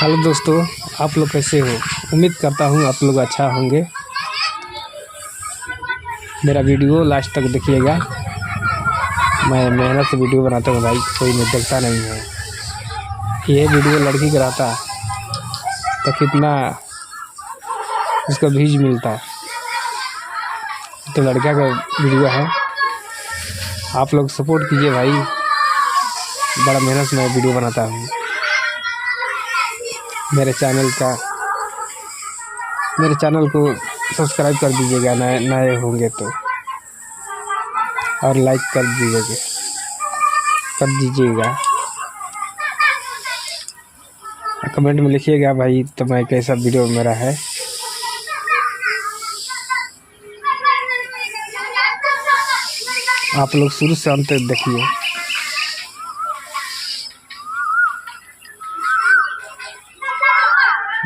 Hello दोस्तों, आप लोग कैसे हो। उम्मीद करता हूँ आप लोग अच्छा होंगे। मेरा वीडियो लास्ट तक देखिएगा। मैं मेहनत से वीडियो बनाता हूँ भाई, कोई नहीं देखता नहीं है। ये वीडियो लड़की का रहता तो कितना उसका व्यूज मिलता। तो लड़का का वीडियो है, आप लोग सपोर्ट कीजिए भाई। बड़ा मेहनत से मैं वीडियो बनाता हूँ। मेरे चैनल को सब्सक्राइब कर दीजिएगा नए होंगे तो, और लाइक कर दीजिएगा। कमेंट में लिखिएगा भाई तो मैं कैसा वीडियो मेरा है। आप लोग शुरू से अंत तक देखिए।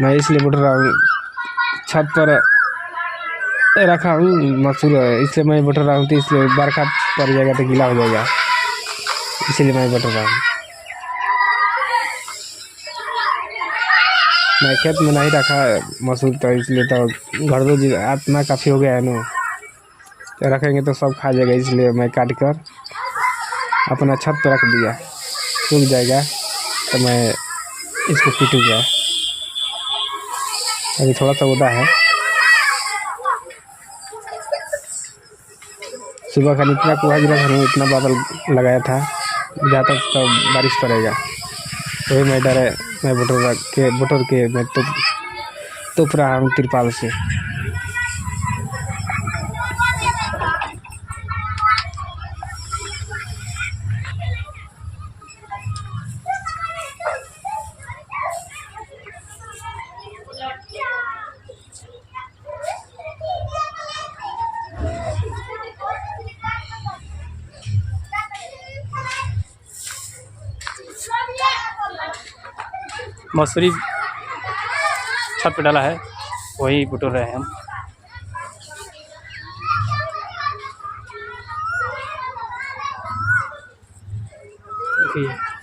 मैं इसलिए बोल रहा हूँ, छत पर रखा हूँ मसूर, इसलिए मैं बोल रहा हूँ। तो इसलिए बरखा पड़ जाएगा तो गीला हो जाएगा, इसलिए मैं बोल रहा हूँ। मैं खेत में नहीं रखा मसूर, तो इसलिए तो घर दो जी इतना काफ़ी हो गया है ना, तो रखेंगे तो सब खा जाएगा। इसलिए मैं काट कर अपना छत पर रख दिया। सूख जाएगा तो मैं इसको पीटूँगा। अभी थोड़ा सा उदा है। सुबह का इतना कुहा गिरा था, इतना बादल लगाया था, जाता तो बारिश पड़ेगा। वही मैं डरे, मैं बुटर के मैं तुप रहा हूँ तिरपाल से। मसूरी छत पे डाला है, वही बुटो रहे हैं हम। देखिए